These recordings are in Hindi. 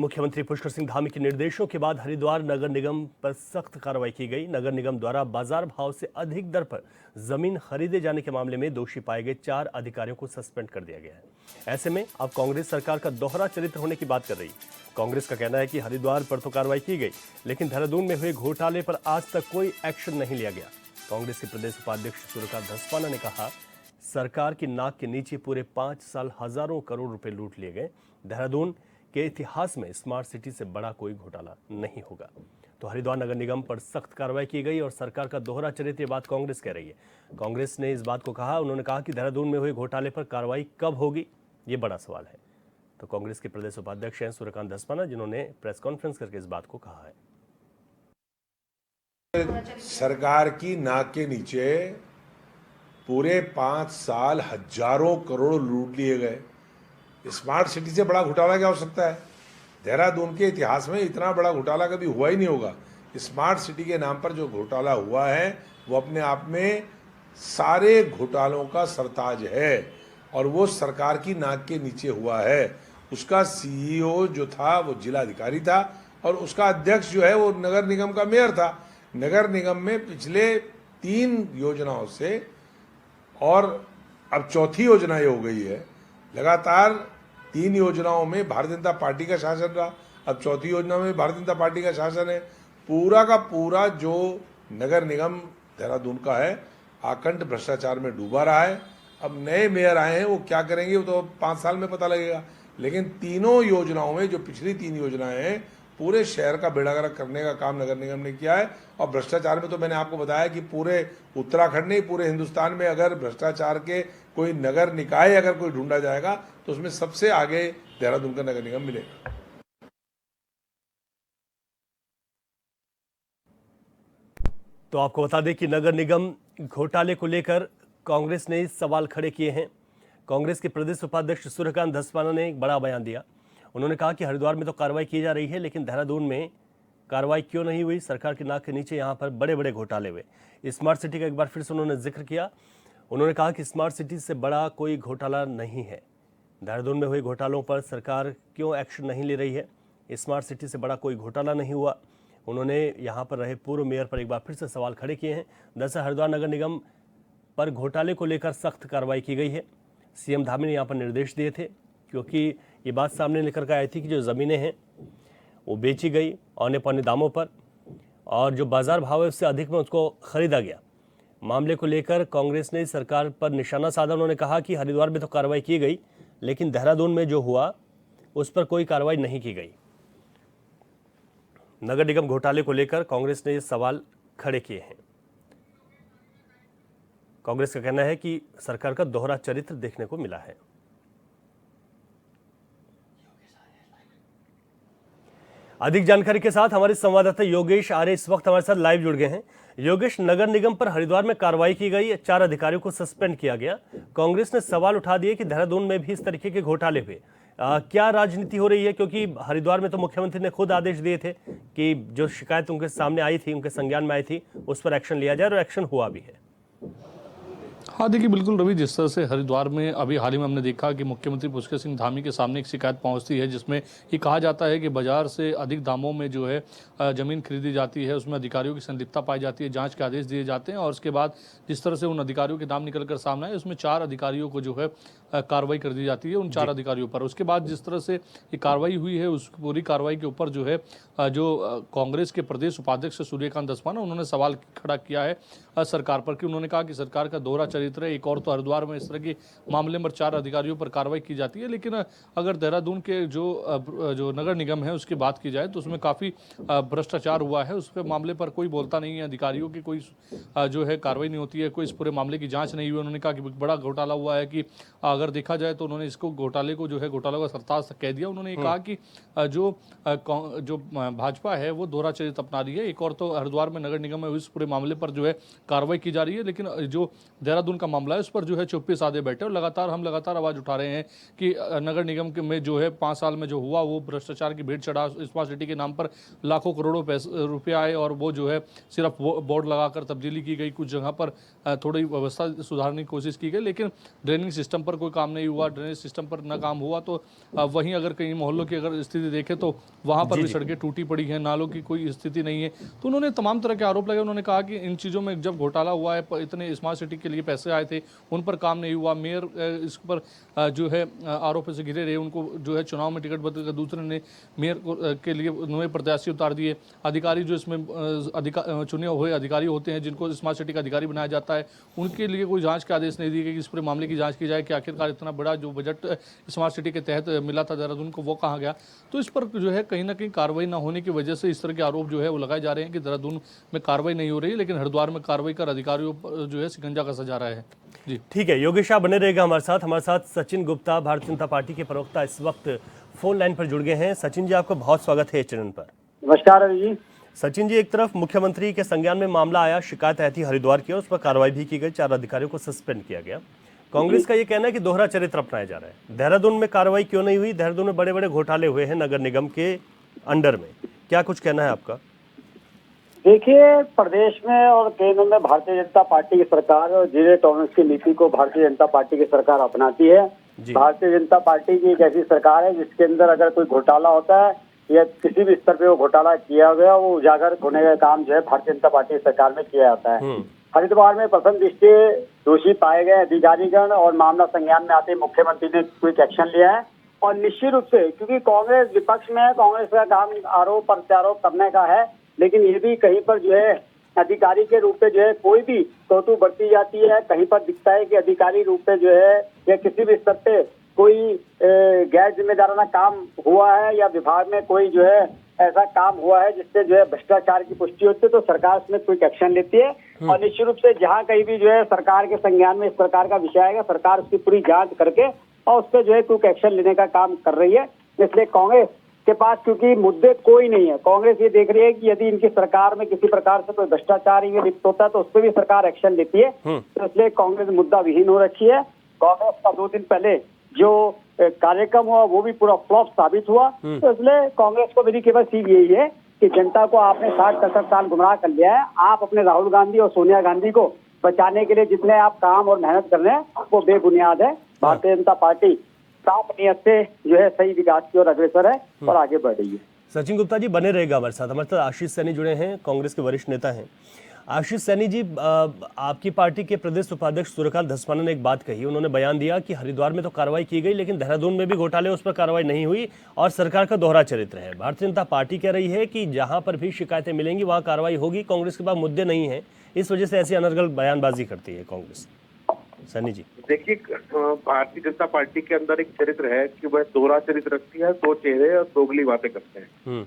मुख्यमंत्री पुष्कर सिंह धामी के निर्देशों के बाद हरिद्वार नगर निगम पर सख्त कार्रवाई की गई। नगर निगम द्वारा बाजार भाव से अधिक दर पर जमीन खरीदे जाने के मामले में दोषी पाए गए 4 अधिकारियों को सस्पेंड कर दिया गया है। ऐसे में अब कांग्रेस सरकार का दोहरा चरित्र होने की बात कर रही है। कांग्रेस का कहना है कि हरिद्वार पर तो कार्रवाई की गई, लेकिन देहरादून में हुए घोटाले पर आज तक कोई एक्शन नहीं लिया गया। कांग्रेस के प्रदेश उपाध्यक्ष सूर्यकांत धस्माना ने कहा, सरकार की नाक के नीचे पूरे 5 साल हजारों करोड़ रुपए लूट लिए गए। देहरादून के इतिहास में स्मार्ट सिटी से बड़ा कोई घोटाला नहीं होगा। तो हरिद्वार नगर निगम पर सख्त कार्रवाई की गई और सरकार का दोहरा चरित्र, ये बात कांग्रेस कह रही है। कांग्रेस ने इस बात को कहा, उन्होंने कहा कि देहरादून में हुए घोटाले पर कार्रवाई कब होगी, ये बड़ा सवाल है। तो कांग्रेस के प्रदेश उपाध्यक्ष हैं सूर्यकांत धस्माना, जिन्होंने प्रेस कॉन्फ्रेंस करके इस बात को कहा है। सरकार की नाक के नीचे पूरे 5 साल हजारों करोड़ लूट लिए गए। स्मार्ट सिटी से बड़ा घोटाला क्या हो सकता है? देहरादून के इतिहास में इतना बड़ा घोटाला कभी हुआ ही नहीं होगा। स्मार्ट सिटी के नाम पर जो घोटाला हुआ है वो अपने आप में सारे घोटालों का सरताज है और वो सरकार की नाक के नीचे हुआ है। उसका सीईओ जो था वो जिलाधिकारी था और उसका अध्यक्ष जो है वो नगर निगम का मेयर था। नगर निगम में पिछले 3 योजनाओं से और अब चौथी योजना ये हो गई है। लगातार 3 योजनाओं में भारतीय जनता पार्टी का शासन रहा, अब चौथी योजना में भारतीय जनता पार्टी का शासन है। पूरा का पूरा जो नगर निगम देहरादून का है आकंठ भ्रष्टाचार में डूबा रहा है। अब नए मेयर आए हैं, वो क्या करेंगे वो तो 5 साल में पता लगेगा। लेकिन तीनों योजनाओं में जो पिछली 3 योजनाएं हैं, पूरे शहर का बेड़ागर्क करने का काम नगर निगम ने किया है। और भ्रष्टाचार में तो मैंने आपको बताया कि पूरे उत्तराखंड नहीं, पूरे हिंदुस्तान में अगर भ्रष्टाचार के कोई नगर निकाय अगर कोई ढूंढा जाएगा तो उसमें सबसे आगे देहरादून का नगर निगम मिलेगा। तो आपको बता दें कि नगर निगम घोटाले को लेकर कांग्रेस ने सवाल खड़े किए हैं। कांग्रेस के प्रदेश उपाध्यक्ष सूर्यकांत धस्माना ने एक बड़ा बयान दिया। उन्होंने कहा कि हरिद्वार में तो कार्रवाई की जा रही है, लेकिन देहरादून में कार्रवाई क्यों नहीं हुई? सरकार की नाक के नीचे यहाँ पर बड़े बड़े घोटाले हुए। स्मार्ट सिटी का एक बार फिर से उन्होंने जिक्र किया। उन्होंने कहा कि स्मार्ट सिटी से बड़ा कोई घोटाला नहीं है। देहरादून में हुए घोटालों पर सरकार क्यों एक्शन नहीं ले रही है? स्मार्ट सिटी से बड़ा कोई घोटाला नहीं हुआ। उन्होंने यहाँ पर रहे पूर्व मेयर पर एक बार फिर से सवाल खड़े किए हैं। दरअसल हरिद्वार नगर निगम पर घोटाले को लेकर सख्त कार्रवाई की गई है। सीएम धामी ने यहाँ पर निर्देश दिए थे, क्योंकि ये बात सामने निकल कर आई थी कि जो ज़मीनें हैं वो बेची गई औने पौने दामों पर और जो बाजार भाव है उससे अधिक में उसको खरीदा गया। मामले को लेकर कांग्रेस ने सरकार पर निशाना साधा। उन्होंने कहा कि हरिद्वार में तो कार्रवाई की गई, लेकिन देहरादून में जो हुआ उस पर कोई कार्रवाई नहीं की गई। नगर निगम घोटाले को लेकर कांग्रेस ने ये सवाल खड़े किए हैं। कांग्रेस का कहना है कि सरकार का दोहरा चरित्र देखने को मिला है। अधिक जानकारी के साथ हमारे संवाददाता योगेश आर्य इस वक्त हमारे साथ लाइव जुड़ गए हैं। योगेश, नगर निगम पर हरिद्वार में कार्रवाई की गई, 4 अधिकारियों को सस्पेंड किया गया। कांग्रेस ने सवाल उठा दिए कि देहरादून में भी इस तरीके के घोटाले हुए। क्या राजनीति हो रही है? क्योंकि हरिद्वार में तो मुख्यमंत्री ने खुद आदेश दिए थे कि जो शिकायत उनके सामने आई थी, उनके संज्ञान में आई थी, उस पर एक्शन लिया जाए और एक्शन हुआ भी है। हाँ देखिए, बिल्कुल रवि, जिस तरह से हरिद्वार में अभी हाल ही में हमने देखा कि मुख्यमंत्री पुष्कर सिंह धामी के सामने एक शिकायत पहुंचती है जिसमें ये कहा जाता है कि बाजार से अधिक दामों में जो है ज़मीन खरीदी जाती है, उसमें अधिकारियों की संलिप्तता पाई जाती है, जांच के आदेश दिए जाते हैं और उसके बाद जिस तरह से उन अधिकारियों के नाम निकल कर सामने आए, उसमें 4 अधिकारियों को जो है कार्रवाई कर दी जाती है उन 4 अधिकारियों पर। उसके बाद जिस तरह से ये कार्रवाई हुई है, उस पूरी कार्रवाई के ऊपर जो है जो कांग्रेस के प्रदेश उपाध्यक्ष सूर्यकांत धस्माना, उन्होंने सवाल खड़ा किया है सरकार पर कि उन्होंने कहा कि सरकार का दोहरा चरित्र है। एक और तो हरिद्वार में इस तरह के मामले में 4 अधिकारियों पर कार्रवाई की जाती है, लेकिन अगर देहरादून के जो नगर निगम है उसकी बात की जाए तो उसमें काफ़ी भ्रष्टाचार हुआ है। उस पर मामले पर कोई बोलता नहीं है, अधिकारियों की कोई जो है कार्रवाई नहीं होती है, कोई इस पूरे मामले की जाँच नहीं हुई। उन्होंने कहा कि बड़ा घोटाला हुआ है कि अगर देखा जाए तो उन्होंने इसको घोटाले को जो है घोटाला का सरताज तक कह दिया। उन्होंने कहा कि जो भाजपा है वो दोहरा चरित्र अपना रही है। एक और तो हरिद्वार में नगर निगम में इस पूरे मामले पर जो है कार्रवाई की जा रही है, लेकिन जो देहरादून देहरादून का मामला है, उस पर जो है चुप्पी साधे बैठे और लगातार आवाज़ उठा रहे हैं कि नगर निगम में जो है 5 साल में जो हुआ वो भ्रष्टाचार की भीड़ चढ़ा, स्मार्ट सिटी के नाम पर लाखों करोड़ों रुपये आए और वो जो है सिर्फ बोर्ड लगाकर तब्दीली की गई, कुछ जगह पर थोड़ी व्यवस्था सुधारने की कोशिश की गई, लेकिन ड्रेनिंग सिस्टम पर कोई काम नहीं हुआ। ड्रेनेज सिस्टम पर न काम हुआ तो वहीं अगर कहीं मोहल्लों की अगर स्थिति देखें तो वहाँ पर भी सड़कें टूटी पड़ी हैं, नालों की कोई स्थिति नहीं है। तो उन्होंने तमाम तरह के आरोप लगाए। उन्होंने कहा कि इन चीज़ों में जब घोटाला हुआ है, इतने स्मार्ट सिटी के लिए पैसे आए थे, उन पर काम नहीं हुआ। मेयर इस पर जो है आरोप से घिरे रहे, उनको जो है चुनाव में टिकट बदलकर दूसरे ने मेयर के लिए नए प्रत्याशी उतार दिए। अधिकारी जो इसमें चुने हुए अधिकारी होते हैं, जिनको स्मार्ट सिटी का अधिकारी बनाया जाता है, उनके लिए कोई जांच के आदेश नहीं दिए गए कि इस पूरे मामले की जांच की जाए कि आखिरकार इतना बड़ा जो बजट स्मार्ट सिटी के तहत मिला था देहरादून को वो कहाँ गया। तो इस पर जो है कहीं ना कहीं कार्रवाई ना होने की वजह से इस तरह के आरोप जो है वो लगाए जा रहे हैं कि देहरादून में कार्रवाई नहीं हो रही है, लेकिन हरिद्वार में कार्रवाई कर अधिकारियों पर जो है शिकंजा कसा जा रहा है। जी ठीक है, योगेश आप बने रहेगा हमारे साथ सचिन गुप्ता भारतीय जनता पार्टी के प्रवक्ता इस वक्त फोन लाइन पर जुड़ गए हैं। सचिन जी, आपका बहुत स्वागत है चैनल पर। नमस्कार रवि जी। सचिन जी, एक तरफ मुख्यमंत्री के संज्ञान में मामला आया, शिकायत आई थी हरिद्वार की और उस पर कार्रवाई भी की गई, 4 अधिकारियों को सस्पेंड किया गया। कांग्रेस का ये कहना है कि दोहरा चरित्र अपनाया जा रहा है। देहरादून में कार्रवाई क्यों नहीं हुई? देहरादून में बड़े बड़े घोटाले हुए हैं नगर निगम के अंडर में, क्या कुछ कहना है आपका? देखिए, प्रदेश में और केंद्र में भारतीय जनता पार्टी की सरकार और जीरो टॉलरेंस की नीति को भारतीय जनता पार्टी की सरकार अपनाती है। भारतीय जनता पार्टी की एक ऐसी सरकार है जिसके अंदर अगर कोई घोटाला होता है या किसी भी स्तर पे वो घोटाला किया गया, वो उजागर होने का काम जो है भारतीय जनता पार्टी सरकार में किया जाता है। हरिद्वार में प्रथम दृष्टि दोषी पाए गए अधिकारीगण और मामला संज्ञान में आते मुख्यमंत्री ने क्विक एक्शन लिया है। और निश्चित रूप से क्योंकि कांग्रेस विपक्ष में है, कांग्रेस का काम आरोप प्रत्यारोप करने का है, लेकिन ये भी कहीं पर जो है अधिकारी के रूप में जो है कोई भी कौतुक बरती जाती है। कहीं पर दिखता है कि अधिकारी रूप में जो है या किसी भी स्तर पे कोई गैर जिम्मेदाराना काम हुआ है या विभाग में कोई जो है ऐसा काम हुआ है जिससे जो है भ्रष्टाचार की पुष्टि होती है, तो सरकार उसमें क्विक एक्शन लेती है। और निश्चित रूप से जहाँ कहीं भी जो है सरकार के संज्ञान में इस प्रकार का विषय आएगा, सरकार उसकी पूरी जांच करके और उस पर जो है क्विक एक्शन लेने का काम कर रही है। इसलिए कांग्रेस के पास क्योंकि मुद्दे कोई नहीं है, कांग्रेस ये देख रही है कि यदि इनकी सरकार में किसी प्रकार से कोई भ्रष्टाचार ही लिप्त होता है तो उस पर भी सरकार एक्शन लेती है। तो इसलिए कांग्रेस मुद्दा विहीन हो रखी है। कांग्रेस का 2 दिन पहले जो कार्यक्रम हुआ वो भी पूरा फ्लॉप साबित हुआ। तो इसलिए कांग्रेस को मेरी केवल सीख यही है कि जनता को आपने 60-65 साल गुमराह कर लिया है। आप अपने राहुल गांधी और सोनिया गांधी को बचाने के लिए जितने आप काम और मेहनत कर रहे हैं वो बेबुनियाद है। भारतीय जनता पार्टी साफ नियत से जो है सही विकास की ओर अग्रसर है और आगे बढ़ रही है। सचिन गुप्ता जी बने रहेगा हमारे साथ आशीष सैनी जुड़े हैं, कांग्रेस के वरिष्ठ नेता हैं। आशीष सैनी जी, आपकी पार्टी के प्रदेश उपाध्यक्ष सूर्यकांत धस्माना ने एक बात कही, उन्होंने बयान दिया कि हरिद्वार में तो कार्रवाई की गई लेकिन देहरादून में भी घोटाले, उस पर कार्रवाई नहीं हुई और सरकार का दोहरा चरित्र है। भारतीय जनता पार्टी कह रही है कि जहां पर भी शिकायतें मिलेंगी वहां कार्रवाई होगी, कांग्रेस के पास मुद्दे नहीं है, इस वजह से ऐसी अनर्गल बयानबाजी करती है कांग्रेस। सैनी जी, देखिए, भारतीय जनता पार्टी के अंदर एक चरित्र है कि वह दोहरा चरित्र रखती है, 2 चेहरे और दोगली बातें करते हैं।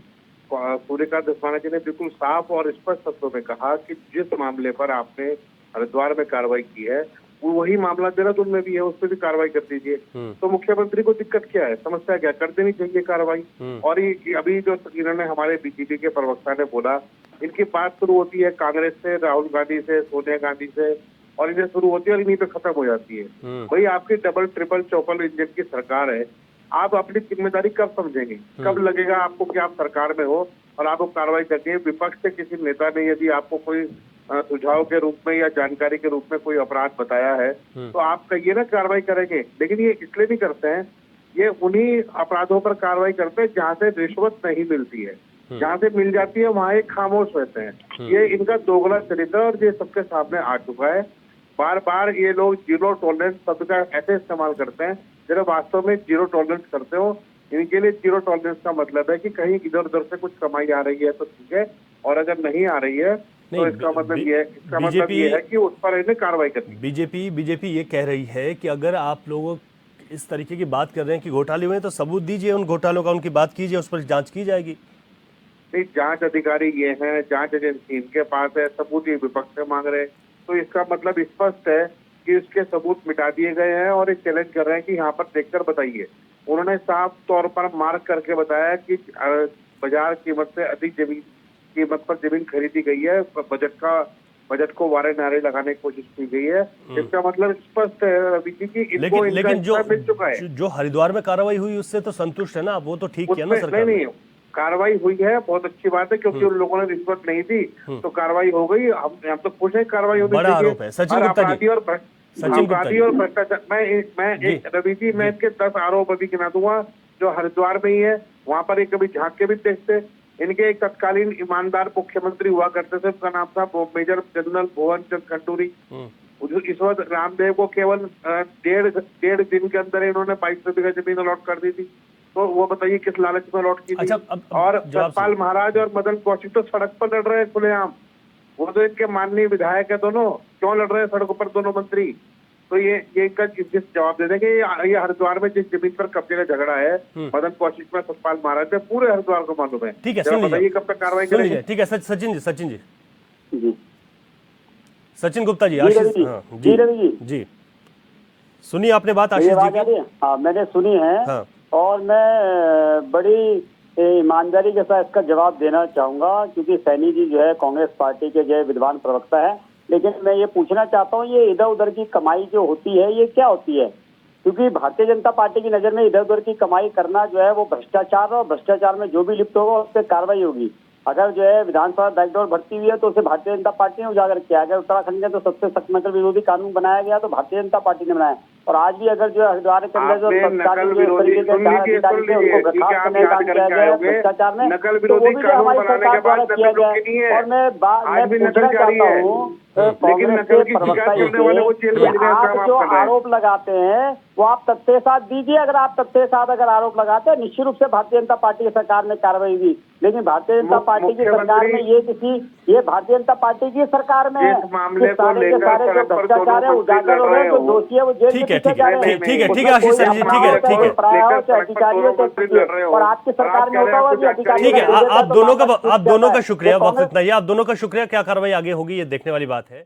सूर्यकांत धस्माना जी ने बिल्कुल साफ और स्पष्ट शब्दों में कहा कि जिस मामले पर आपने हरिद्वार में कार्रवाई की है वो वही मामला देहरादून में भी है, उस पर भी कार्रवाई कर दीजिए। तो मुख्यमंत्री को दिक्कत क्या है, समस्या क्या, कर देनी चाहिए कार्रवाई। और ये अभी जो इन्होंने हमारे बीजेपी के प्रवक्ता ने बोला, इनकी बात शुरू होती है कांग्रेस से, राहुल गांधी से, सोनिया गांधी से, और इन्हें शुरू होती है और इन्हीं पे खत्म हो जाती है। भाई, आपकी डबल ट्रिपल चौपल इंजन की सरकार है, आप अपनी जिम्मेदारी कब समझेंगे, कब लगेगा आपको कि आप सरकार में हो और आपको कार्रवाई करनी है। विपक्ष से किसी नेता ने यदि आपको कोई सुझाव के रूप में या जानकारी के रूप में कोई अपराध बताया है तो आप कहिए ना, कार्रवाई करेंगे। लेकिन ये इसलिए नहीं करते हैं, ये उन्हीं अपराधों पर कार्रवाई करते हैं जहाँ से रिश्वत नहीं मिलती है, जहाँ से मिल जाती है वहाँ एक खामोश रहते हैं। ये इनका दोगला चरित्र और ये सबके सामने आ चुका है। बार बार ये लोग जीरो टॉलरेंस शब्द का ऐसे इस्तेमाल करते हैं जब वास्तव में जीरो टॉलरेंस करते हो। इनके लिए जीरो टॉलरेंस का मतलब है कि कहीं इधर उधर से कुछ कमाई आ रही है तो ठीक है, और अगर नहीं आ रही है तो इसका मतलब ये है कि उस पर इन्हें कार्रवाई करनी। बीजेपी ये कह रही है कि अगर आप लोग इस तरीके की बात कर रहे हैं कि घोटाले हुए तो सबूत दीजिए उन घोटालों का, उनकी बात कीजिए, उस पर जांच की जाएगी। नहीं, जांच अधिकारी ये हैं, जांच एजेंसी इनके पास है, सबूत ये विपक्ष से मांग रहे हैं, तो इसका मतलब स्पष्ट है कि उसके सबूत मिटा दिए गए हैं और एक चैलेंज कर रहे हैं कि यहाँ पर देखकर बताइए। उन्होंने साफ तौर पर मार्क करके बताया कि बाजार कीमत से अधिक कीमत पर जमीन खरीदी गई है, बजट को वारे नारे लगाने की कोशिश की गई है। इसका मतलब स्पष्ट है रवि जी की इनको लेकिन इनका जो मिल चुका है। जो हरिद्वार में कार्रवाई हुई उससे तो संतुष्ट है ना, वो तो ठीक किया ना उसमें सरकार ने। नहीं, कार्रवाई हुई है, बहुत अच्छी बात है, क्योंकि उन लोगों ने रिश्वत नहीं दी तो कार्रवाई हो गई। हम तो खुश है, कार्रवाई होनी बड़ा चाहिए। आरोप है। सचिन गुप्ता जी, अपराधी और भ्रष्टाचार, मैं रवि जी, मैं इसके 10 आरोप अभी गिना दूंगा जो हरिद्वार में ही है। वहां पर एक कभी झांक के भी देखते। इनके एक तत्कालीन ईमानदार मुख्यमंत्री हुआ करते थे, उनका नाम था मेजर जनरल भुवन चंद खंडूरी। इस वक्त रामदेव को केवल डेढ़ दिन के अंदर इन्होंने 2200 बीघा जमीन अलॉट कर दी थी। तो वो बताइए किस लालच में अलॉट की थी। अच्छा, अब और जवाब सतपाल महाराज और मदन कौशिक तो सड़क पर लड़ रहे हैं खुलेआम। वो तो इनके माननीय विधायक है दोनों, क्यों लड़ रहे हैं सड़कों पर दोनों मंत्री? तो ये इनका जिस जवाब दे देंगे। ये हरिद्वार में जिस जमीन पर कब्जे का झगड़ा है मदन कौशिक में, सतपाल महाराज में, पूरे हरिद्वार को मालूम है। ठीक है, जरा सुन बताइए कब तक कार्रवाई करेंगे? ठीक है सचिन जी जी सचिन गुप्ता जी, जी रवि आशीष, जी, हाँ, जी रवि जी, जी सुनिए आपने बात मेरी आशीष जी आवाज आ की। रही है? हाँ, मैंने सुनी है। हाँ। और मैं बड़ी ईमानदारी के साथ इसका जवाब देना चाहूंगा, क्योंकि सैनी जी जो है कांग्रेस पार्टी के जो है विद्वान प्रवक्ता है। लेकिन मैं ये पूछना चाहता हूँ, ये इधर उधर की कमाई जो होती है ये क्या होती है? क्योंकि भारतीय जनता पार्टी की नजर में इधर उधर की कमाई करना जो है वो भ्रष्टाचार, और भ्रष्टाचार में जो भी लिप्त होगा उस पर कार्रवाई होगी। अगर जो है विधानसभा बैकडोर भर्ती हुई है तो उसे भारतीय जनता पार्टी ने उजागर किया। अगर उत्तराखंड में तो सबसे सख्त नकल विरोधी कानून बनाया गया तो भारतीय जनता पार्टी ने बनाया। और आज भी अगर जो है हरिद्वार के अंदर जो सरकारी जो तरीके के अधिकारी थे उनको बर्खास्त करने का काम किया गया है भ्रष्टाचार में, तो वो भी जो हमारी सरकार द्वारा किया गया है। और मैं पूछना चाहता हूँ कांग्रेस के प्रवक्ता ये आप जो आरोप लगाते हैं वो आप तथ्य साथ दीजिए। अगर आप तथ्य साथ अगर आरोप लगाते हैं, निश्चित रूप से भारतीय जनता पार्टी की सरकार ने कार्रवाई की। लेकिन भारतीय जनता पार्टी की सरकार में ये भारतीय जनता पार्टी की सरकार में है, सारे के सारे जो भ्रष्टाचार है उजागर हो रहे हैं, जो दोषी है वो जेल में ठीक है आशीष सैनी जी, ठीक है अधिकारियों और आपकी सरकार में होता हुआ भी अधिकारी। ठीक है, आप दोनों का शुक्रिया, वक्त इतना ही, आप दोनों का शुक्रिया। क्या कार्रवाई आगे होगी ये देखने वाली बात है।